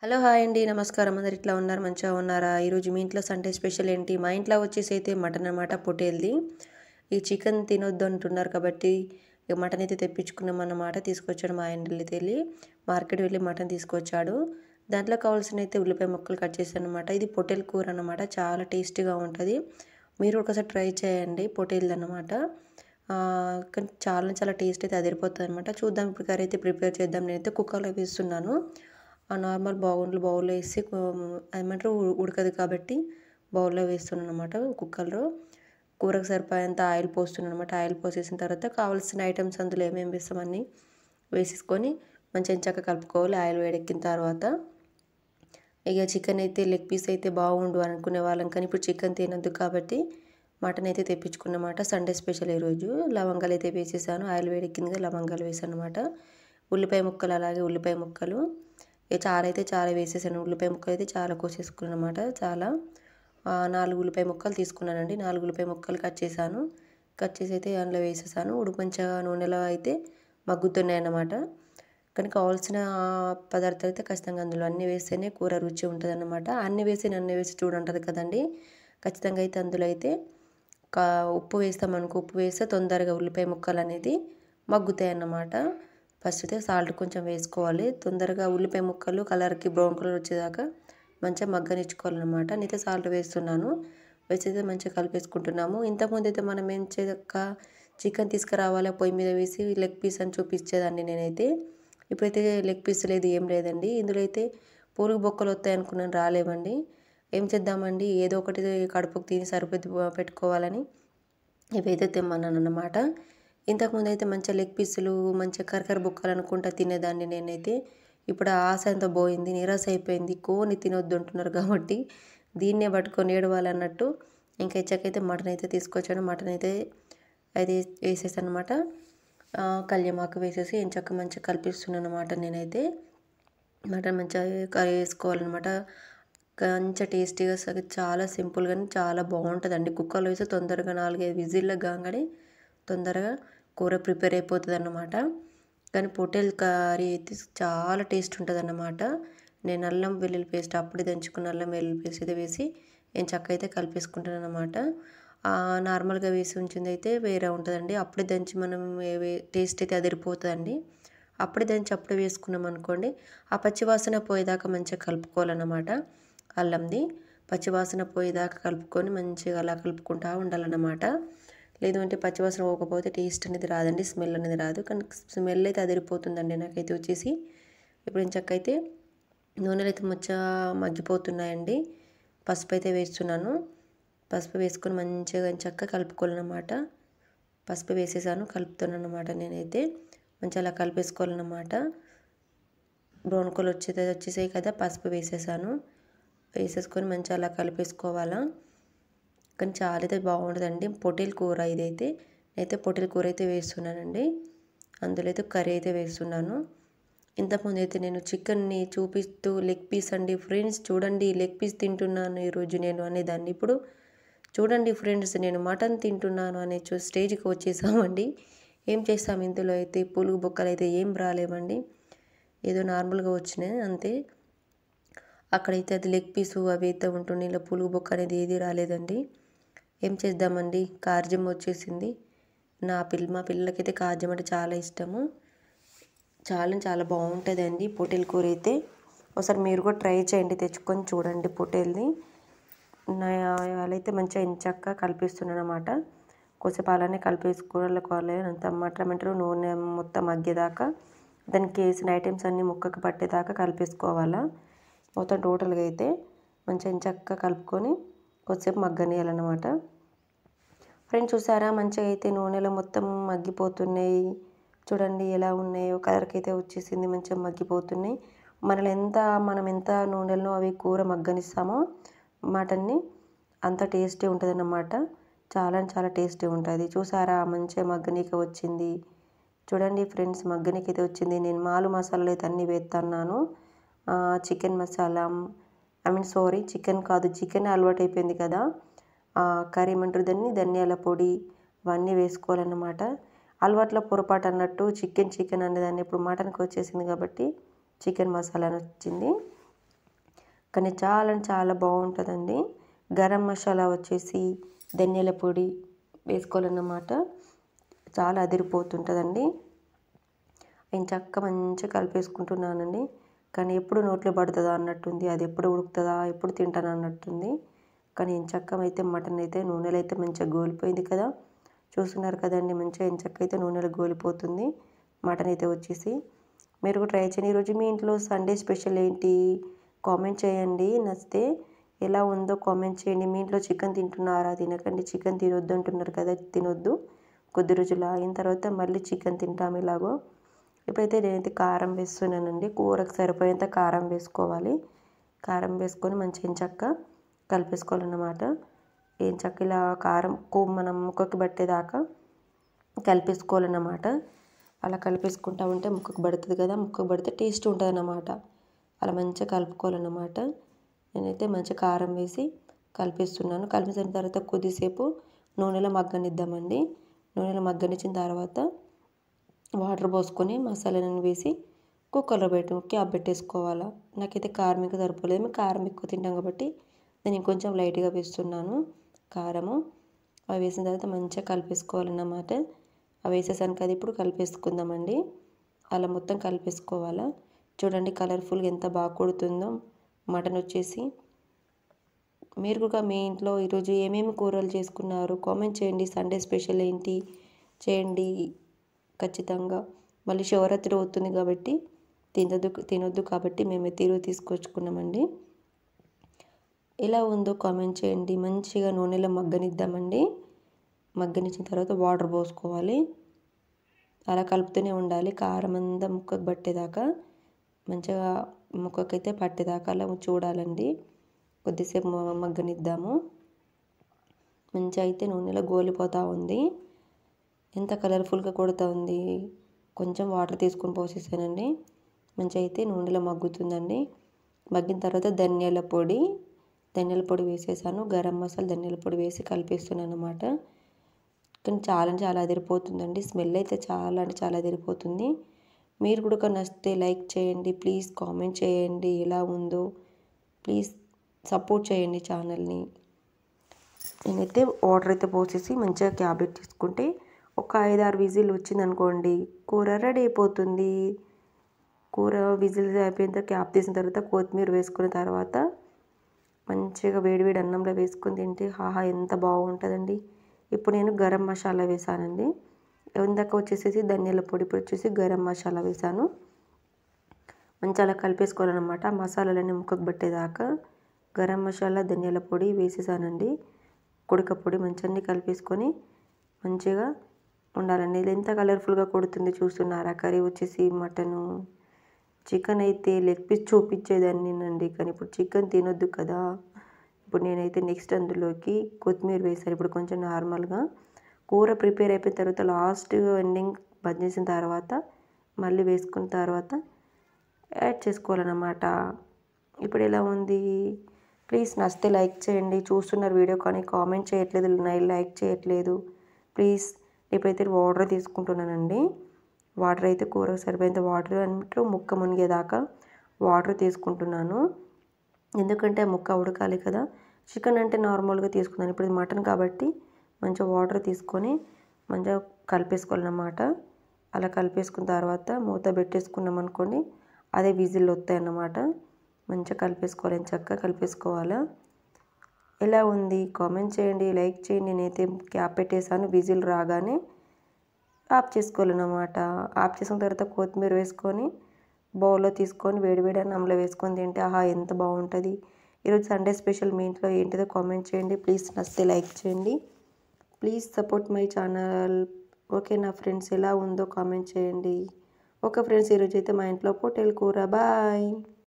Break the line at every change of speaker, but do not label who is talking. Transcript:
Hello! Hi అండి. నమస్కారం. అందరు ఎట్లా ఉన్నారు? మంచిగా ఉన్నారా? ఈరోజు మీ ఇంట్లో సండే స్పెషల్ ఏంటి? మా ఇంట్లో వచ్చేసి అయితే మటన్ అనమాట పొట్టేల్ది. ఈ చికెన్ తినొద్దు అంటున్నారు కాబట్టి ఇక మటన్ అయితే తెప్పించుకున్నామన్నమాట. తీసుకొచ్చాడు మా ఆయనెళ్ళి మార్కెట్ వెళ్ళి మటన్ తీసుకొచ్చాడు. దాంట్లో కావాల్సినయితే ఉల్లిపాయ ముక్కలు కట్ చేశానన్నమాట. ఇది పొట్టేలు కూర అన్నమాట. చాలా టేస్టీగా ఉంటది. మీరు ఒకసారి ట్రై చేయండి పొట్టేలుదన్నమాట. కానీ చాలా చాలా టేస్ట్ అయితే అదిరిపోతదన్నమాట. చూద్దాం ఇప్పుడు కర్రీ అయితే ప్రిపేర్ చేద్దాం. నేనైతే కుక్కర్‌లో వేస్తున్నాను. ఆ నార్మల్ బౌల్‌లో ఏసి ఏమంటారు ఉడకదు కాబట్టి బౌల్‌లో వేస్తున్నానన్నమాట కుక్కర్‌లో. కూరకు సరిపోయేంత ఆయిల్ పోస్తున్నానన్నమాట. ఆయిల్ పోసేసిన తర్వాత కావాల్సిన ఐటెమ్స్ అందులో ఏమేమి వేస్తాం అన్నీ వేసేసుకొని మంచిగా ఎంచక్కా కలుపుకోవాలి ఆయిల్ వేడెక్కిన తర్వాత. ఇక చికెన్ అయితే లెగ్ పీస్ అయితే బాగుండు అనుకునే వాళ్ళం కానీ ఇప్పుడు చికెన్ తినొద్దు కాబట్టి మటన్ అయితే తెప్పించుకున్నమాట. సండే స్పెషల్ ఈరోజు. లవంగాలు అయితే వేసేసాను. ఆయిల్ వేడెక్కింది కదా లవంగాలు వేసానన్నమాట. ఉల్లిపాయ ముక్కలు అలాగే ఉల్లిపాయ ముక్కలు ఇక చారు అయితే చాలా వేసేసాను. ఉల్లిపాయ ముక్కలు అయితే చాలా కోసేసుకున్నాను అన్నమాట. చాలా 4 ఉల్లిపాయ ముక్కలు తీసుకున్నానండి. 4 ఉల్లిపాయ ముక్కలు కట్ చేశాను. కట్ చేసి అయితే అందులో వేసేసాను. మంచిగా నూనెలో అయితే మగ్గుతున్నాయన్నమాట. కానీ కావాల్సిన పదార్థాలు అయితే ఖచ్చితంగా అందులో అన్నీ వేస్తేనే కూర రుచి ఉంటుందన్నమాట. అన్నీ వేసి చూడంటారు కదండి. ఖచ్చితంగా అయితే అందులో అయితే ఉప్పు వేస్తామనుకో ఉప్పు వేస్తే తొందరగా ఉల్లిపాయ ముక్కలు అనేది మగ్గుతాయి అన్నమాట. ఫస్ట్ అయితే సాల్ట్ కొంచెం వేసుకోవాలి. తొందరగా ఉల్లిపాయ ముక్కలు కలర్కి బ్రౌన్ కలర్ వచ్చేదాకా మంచిగా మగ్గనిచ్చుకోవాలన్నమాట. నేనైతే సాల్ట్ వేస్తున్నాను. వేసైతే మంచిగా కలిపేసుకుంటున్నాము. ఇంతకుముందు అయితే మనం ఏం చేయక చికెన్ తీసుకురావాలి పొయ్యి మీద వేసి లెగ్ పీస్ అని చూపించేదాన్ని నేనైతే. ఇప్పుడైతే లెగ్ పీస్ లేదు ఏం లేదండి. ఇందులో అయితే పూలుగు బొక్కలు వస్తాయి అనుకున్నాను రాలేవండి. ఏం చేద్దామండి ఏదో ఒకటి కడుపుకు తిని సరిపెట్టి పెట్టుకోవాలని ఇవైతే తెమ్మన్నానన్నమాట. ఇంతకుముందు అయితే మంచిగా లెగ్ పీసులు మంచిగా కరకర బుక్కలు అనుకుంటా తినేదాన్ని నేనైతే. ఇప్పుడు ఆ ఆశ అంతా పోయింది. నిరాశ అయిపోయింది. కోడిని తినొద్దు అంటున్నారు కాబట్టి దీన్నే పట్టుకొని ఏడవాలన్నట్టు ఇంకా ఇచ్చకైతే మటన్ అయితే తీసుకొచ్చాను. మటన్ అయితే అది వేసేసానమాట. కల్యమాకు వేసేసి ఎంచక్క మంచిగా కలిపిస్తున్నాను అన్నమాట నేనైతే. మటన్ మంచిగా కర్రీ వేసుకోవాలన్నమాట. మంచిగా టేస్టీగా చాలా సింపుల్గానే చాలా బాగుంటుందండి. కుక్కర్లో వేస్తే తొందరగా 4, 5 విజిల్లో కాగానే తొందరగా కూర ప్రిపేర్ అయిపోతుంది అన్నమాట. కానీ పొట్టేలు కర్రీ అయితే చాలా టేస్ట్ ఉంటుంది అన్నమాట. నేను అల్లం వెల్లుల్లి పేస్ట్ అప్పుడే దంచుకున్న అల్లం వెల్లుల్లి పేస్ట్ అయితే వేసి నేను చక్క అయితే కలిపేసుకుంటాను అన్నమాట. నార్మల్గా వేసి ఉంచింది అయితే వేరే ఉంటుందండి. అప్పుడే దంచి మనం టేస్ట్ అయితే అదిరిపోతుందండి. అప్పుడే దంచి అప్పుడే వేసుకున్నాం అనుకోండి ఆ పచ్చివాసన పోయేదాకా మంచిగా కలుపుకోవాలన్నమాట. అల్లంది పచ్చివాసన పోయేదాకా కలుపుకొని మంచిగా అలా కలుపుకుంటూ ఉండాలన్నమాట. లేదు అంటే పచ్చివాసన పోకపోతే టేస్ట్ అనేది రాదండి. స్మెల్ అనేది రాదు. కానీ స్మెల్ అయితే అదిరిపోతుందండి నాకైతే వచ్చేసి. ఇప్పుడు ఇంచక్కైతే నూనెలు అయితే మగ్గిపోతున్నాయండి. పసుపు అయితే వేస్తున్నాను. పసుపు వేసుకొని మంచిగా చక్కగా కలుపుకోవాలన్నమాట. పసుపు వేసేసాను కలుపుతున్నాను అన్నమాట నేనైతే. మంచిగా అలా కలిపేసుకోవాలన్నమాట. బ్రౌన్ కలర్ వచ్చేసాయి కదా పసుపు వేసేసాను. వేసేసుకొని మంచిగా అలా కలిపేసుకోవాలా. కానీ చాలా అయితే బాగుంటుందండి పొట్టేలు కూర ఇదైతే. నేనైతే పొట్టేలు కూర అయితే వేస్తున్నానండి. అందులో అయితే కర్రీ అయితే వేస్తున్నాను. ఇంతకుముందు అయితే నేను చికెన్ని చూపిస్తూ లెగ్ పీస్ అండి ఫ్రెండ్స్ చూడండి లెగ్ పీస్ తింటున్నాను ఈరోజు నేను అనేదాన్ని. ఇప్పుడు చూడండి ఫ్రెండ్స్ నేను మటన్ తింటున్నాను అనే స్టేజ్కి వచ్చేసామండి. ఏం చేస్తాం ఇందులో అయితే పులుగు బొక్కలు అయితే ఏం రాలేవండి. ఏదో నార్మల్గా వచ్చినాయి అంతే. అక్కడైతే అది లెగ్ పీసు అవి అయితే ఉంటుండే ఇలా పులుగు బొక్క అనేది ఏది రాలేదండి. ఏం చేద్దామండి కార్జం వచ్చేసింది. మా పిల్లలకైతే కార్జం అంటే చాలా ఇష్టము. చాలా బాగుంటుందండి పొట్టేలు కూర అయితే. ఒకసారి మీరు కూడా ట్రై చేయండి తెచ్చుకొని చూడండి పొట్టేల్ని. వాళ్ళైతే మంచిగా ఎంచక్కా కలిపిస్తున్నాను అన్నమాట. కొద్దిసేపు అలానే కలిపేసుకోవాలి అంత ఏమంటారు నూనె మొత్తం మగ్గేదాకా దానికి వేసిన ఐటమ్స్ అన్నీ ముక్కకు పట్టేదాకా కలిపేసుకోవాలా. మొత్తం టోటల్గా అయితే మంచిగా ఎంచక్కా కలుపుకొని కొద్దిసేపు మగ్గనియాలన్నమాట. ఫ్రెండ్స్ చూసారా మంచిగా అయితే నూనెలో మొత్తం మగ్గిపోతున్నాయి. చూడండి ఎలా ఉన్నాయో కలర్కి అయితే వచ్చేసింది మంచిగా మగ్గిపోతున్నాయి. మనం ఎంత నూనెలో అవి కూర మగ్గనిస్తామో మటన్ని అంత టేస్టీ ఉంటుంది అన్నమాట. చాలా టేస్టీ ఉంటుంది. చూసారా మంచిగా మగ్గనీకి వచ్చింది. చూడండి ఫ్రెండ్స్ మగ్గనీకి అయితే వచ్చింది. నేను మసాలాలు అయితే అన్నీ వేస్తున్నాను. చికెన్ మసాలా చికెన్ కాదు చికెన్ అలవాటు అయిపోయింది కదా. కర్రీ ఏమంటారు దాన్ని ధనియాల పొడి ఇవన్నీ వేసుకోవాలన్నమాట. అలవాట్లో పొరపాటు అన్నట్టు చికెన్ అనేదాన్ని ఇప్పుడు మటన్కి వచ్చేసింది కాబట్టి చికెన్ మసాలా అని వచ్చింది. కానీ చాలా అంటే చాలా బాగుంటుందండి. గరం మసాలా వచ్చేసి ధనియాల పొడి వేసుకోవాలన్నమాట. చాలా అదిరిపోతుంటుందండి. నేను మంచిగా కలిపేసుకుంటున్నానండి. కానీ ఎప్పుడు నోట్లో పడుతుందా అన్నట్టుంది, అది ఎప్పుడు ఉడుకుతుందా, ఎప్పుడు తింటాను అన్నట్టుంది. కానీ అయితే మటన్ అయితే నూనెలో అయితే మంచిగా గోలిపోయింది కదా, చూస్తున్నారు కదండి. మంచిగా అయితే నూనెలో గోలిపోతుంది మటన్ అయితే వచ్చేసి. మీరు కూడా ట్రై చేయండి. ఈరోజు మీ ఇంట్లో సండే స్పెషల్ ఏంటి కామెంట్ చేయండి. నచ్చితే ఎలా ఉందో కామెంట్ చేయండి. మీ ఇంట్లో చికెన్ తింటున్నారా? తినకండి, చికెన్ తినొద్దు అంటున్నారు కదా, తినొద్దు. కొద్ది రోజులు అయిన తర్వాత మళ్ళీ చికెన్ తింటాము ఇలాగో. ఇప్పుడైతే నేనైతే కారం వేస్తున్నానండి. కూరకు సరిపోయేంత కారం వేసుకోవాలి. కారం వేసుకొని మంచిగా కలిపేసుకోవాలన్నమాట. ఇలా కారం మనం ముక్కకి పట్టేదాకా కలిపేసుకోవాలన్నమాట. అలా కలిపేసుకుంటా ఉంటే ముక్కకు పడుతుంది కదా, ముక్కకు పడితే టేస్ట్ ఉంటుంది అన్నమాట. అలా మంచిగా కలుపుకోవాలన్నమాట. నేనైతే మంచిగా కారం వేసి కలిపేస్తున్నాను. కలిపేసిన తర్వాత కొద్దిసేపు నూనెలో మగ్గనిద్దామండి. నూనెలో మగ్గనిచ్చిన తర్వాత వాటర్ పోసుకొని మసాలాలను వేసి కుక్కర్లో క్యాప్ పెట్టేసుకోవాలా. నాకైతే కారం ఇంకా సరిపోలేదు, మేము కారం ఎక్కువ తింటాం కాబట్టి నేను ఇంకొంచెం లైట్గా వేస్తున్నాను కారము. అవి వేసిన తర్వాత మంచిగా కలిపేసుకోవాలన్నమాట. అవి వేసేసాను కదా, ఇప్పుడు కలిపేసుకుందామండి. అలా మొత్తం కలిపేసుకోవాలా. చూడండి కలర్ఫుల్గా ఎంత బాగా కొడుతుందో మటన్ వచ్చేసి. మీరు కూడా మీ ఇంట్లో ఈరోజు ఏమేమి కూరలు చేసుకున్నారు కామెంట్ చేయండి. సండే స్పెషల్ ఏంటి చేయండి ఖచ్చితంగా. మళ్ళీ శివరాత్రి అవుతుంది కాబట్టి తినొద్దు కాబట్టి మేమైతే ఈరోజు తీసుకొచ్చుకున్నామండి. ఎలా ఉందో కామెంట్ చేయండి. మంచిగా నూనెలో మగ్గనిద్దామండి. మగ్గనిచ్చిన తర్వాత వాటర్ పోసుకోవాలి. అలా కలుపుతూనే ఉండాలి. కారం అంతా ముక్కకు పట్టేదాకా మంచిగా ముక్కకైతే పట్టేదాకా అలా చూడాలండి. కొద్దిసేపు మగ్గనిద్దాము. మంచిగా అయితే నూనెలో గోలిపోతూ ఉంది. ఎంత కలర్ఫుల్గా కొడుతూ ఉంది. కొంచెం వాటర్ తీసుకొని పోసేసానండి. మంచిగా అయితే నూనెలో మగ్గుతుందండి. మగ్గిన తర్వాత ధనియాల పొడి వేసేసాను. గరం మసాలా ధనియాల పొడి వేసి కలిపేస్తున్నాను అన్నమాట. కానీ చాలా అదిరిపోతుందండి. స్మెల్ అయితే చాలా అదిరిపోతుంది. మీరు కూడా నచ్చితే లైక్ చేయండి, ప్లీజ్ కామెంట్ చేయండి ఎలా ఉందో. ప్లీజ్ సపోర్ట్ చేయండి ఛానల్ని. నేనైతే వాటర్ అయితే పోసేసి మంచిగా క్యాప్ తీసుకుంటే ఒక 5-6 విజిల్ వచ్చిందనుకోండి, కూర రెడీ అయిపోతుంది. కూర విజిల్ అయిపోయిన తర్వాత క్యాప్ తీసిన తర్వాత కొత్తిమీర వేసుకున్న తర్వాత మంచిగా వేడివేడి అన్నంలో వేసుకొని తింటే ఎంత బాగుంటుందండి. ఇప్పుడు నేను గరం మసాలా వేసానండి. ఇందాక వచ్చేసేసి ధనియాల పొడి, ఇప్పుడు వచ్చేసి గరం మసాలా వేసాను. మంచిగా అలా కలిపేసుకోవాలన్నమాట. మసాలాలన్నీ ముక్కకు పట్టేదాకా గరం మసాలా ధనియాల పొడి వేసేసానండి. కుడక పొడి మంచిగా కలిపేసుకొని మంచిగా ఉండాలండి. ఇది ఎంత కలర్ఫుల్గా కొడుతుంది చూస్తున్నారా. కర్రీ వచ్చేసి మటను, చికెన్ అయితే లెగ్ పీస్ చూపించేదాన్నినండి, కానీ ఇప్పుడు చికెన్ తినొద్దు కదా. ఇప్పుడు నేనైతే నెక్స్ట్ అందులోకి కొత్తిమీర వేసాను. ఇప్పుడు కొంచెం నార్మల్గా కూర ప్రిపేర్ అయిపోయిన తర్వాత లాస్ట్ ఎండింగ్ బంద్ చేసిన తర్వాత మళ్ళీ వేసుకున్న తర్వాత యాడ్ చేసుకోవాలన్నమాట. ఇప్పుడు ఎలా ఉంది? ప్లీజ్ నచ్చితే లైక్ చేయండి. చూస్తున్నారు వీడియో కానీ కామెంట్ చేయట్లేదు, లైక్ చేయట్లేదు. ప్లీజ్ ఇప్పుడైతే వాటర్ తీసుకుంటున్నానండి. వాటర్ అయితే కూరకు సరిపోయేంత వాటర్ అంటే ముక్క మునిగేదాకా వాటర్ తీసుకుంటున్నాను. ఎందుకంటే ముక్క ఉడకాలి కదా. చికెన్ అంటే నార్మల్గా తీసుకున్నాను, ఇప్పుడు మటన్ కాబట్టి మంచిగా వాటర్ తీసుకొని మంచిగా కలిపేసుకోవాలన్నమాట. అలా కలిపేసుకున్న తర్వాత మూత పెట్టేసుకున్నాం అనుకోండి, అదే విజిల్ వస్తాయన్నమాట. మంచిగా కలిపేసుకోవాలా. ఎలా ఉంది కామెంట్ చేయండి, లైక్ చేయండి. నేనైతే క్యాప్ పెట్టేసాను. విజిల్ రాగానే ఆఫ్ చేసుకోవాలన్నమాట. ఆఫ్ చేసుకున్న తర్వాత కొత్తిమీర వేసుకొని బౌల్లో తీసుకొని వేడివేడి అన్నంలో వేసుకొని తింటే ఎంత బాగుంటుంది. ఈరోజు సండే స్పెషల్ మీ ఇంట్లో ఏంటిదో కామెంట్ చేయండి. ప్లీజ్ నచ్చితే లైక్ చేయండి. Please support my channel. Okay నా ఫ్రెండ్స్, ఎలా ఉందో కామెంట్ చేయండి. ఓకే ఫ్రెండ్స్, ఈరోజు అయితే మా ఇంట్లో పొట్టేలు కూర. బాయ్.